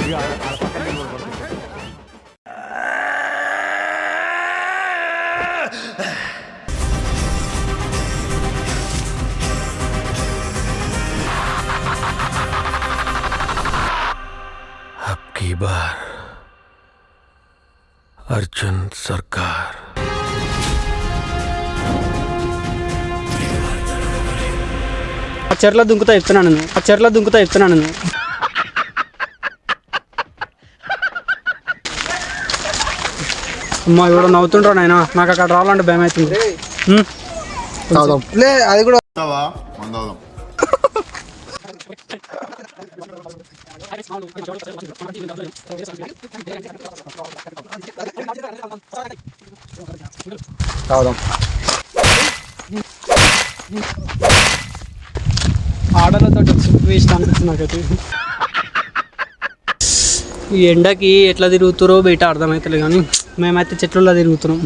అబ్కీ bar Arjun సర్కార్. ఆ చెర్ల దుంకుతా చెప్తున్నాను నేను. అమ్మా ఎవడో నవ్వుతుండ్రా నాయన, నాకు అక్కడ రావాలంటే భయం అవుతుంది. అది కూడా ఆడలతో వేస్ట్ అనిపిస్తుంది నాకైతే. ఈ ఎండకి ఎట్లా తిరుగుతారో బయట అర్థమవుతలే కానీ మేమైతే చెట్లలో తిరుగుతున్నాం.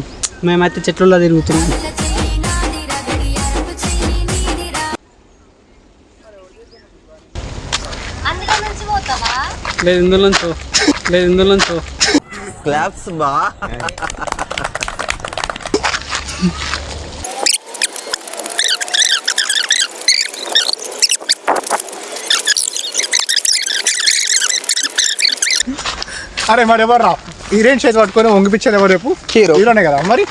లేదు ఇందులో నుంచో క్లాప్స్ బా. అరే మరి ఎవరు రా హీరోయిన్ చేతి పట్టుకొని వంగిపించేది ఎవరు? రేపు హీరోనే కదా మరి.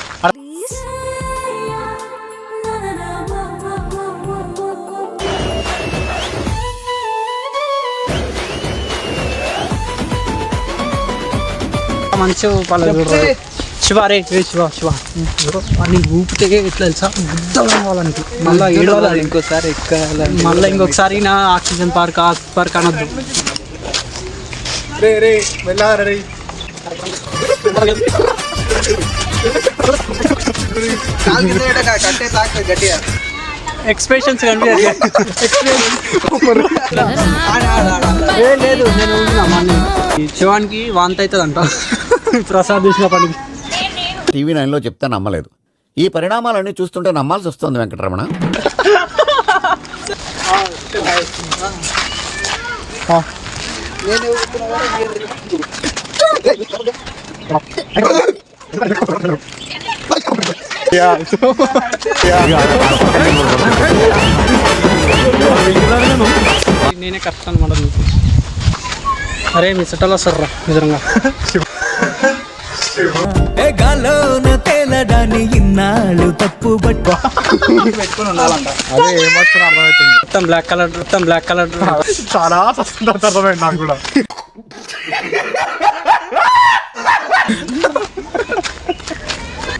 మంచిగా శివ అని ఊపితే ఎట్లా తెలుసా గుద్దం కావాలంటే మళ్ళీ ఏడవాలి ఇంకొకసారి నా ఆక్సిజన్ పార్క్ అనొద్దు. ఎక్స్ప్రెషన్స్ లేదు నేను శివానికి వాంతి అవుతుందంట ప్రసాద్ చూసిన పనికి. టీవీ 9లో చెప్తే నమ్మలేదు. ఈ పరిణామాలన్నీ చూస్తుంటే నమ్మాల్సి వస్తుంది వెంకటరమణ. నేనే కష్టం అనమాట. అరే మీ చుట్టాలు వస్తారా నిజంగా? తేలడాన్ని ఇన్నాళ్ళు తప్పు పెట్టుకుని ఉండాలంట. అదే ఏమొచ్చిన అర్థమవుతుంది. మొత్తం బ్లాక్ కలర్ చాలా అర్థమైంది నాకు కూడా.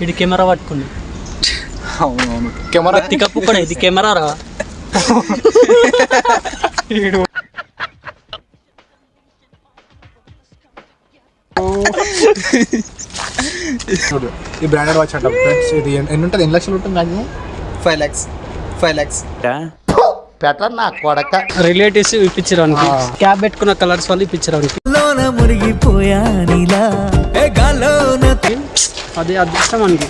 ఇది కెమెరా పట్టుకుంది. అవునవును కెమెరా తికప్పు కూడా ఇది కెమెరా రా. ఈ బ్రాండెడ్ వాచ్ అంట ఫ్రెండ్స్. ఇది ఎన్ని ఉంటుంది? 8 లక్షలు ఉంటుంది మ్యాక్సిమం. 5 lakhs. పెట్టర్ నా కొడక. రిలేటివ్స్ ఇప్పించడానికి క్యాబ్ పెట్టుకున్న కలర్స్ వాళ్ళు ఇప్పించడానికి మురిగిపోయా అది అదృష్టం మనకి.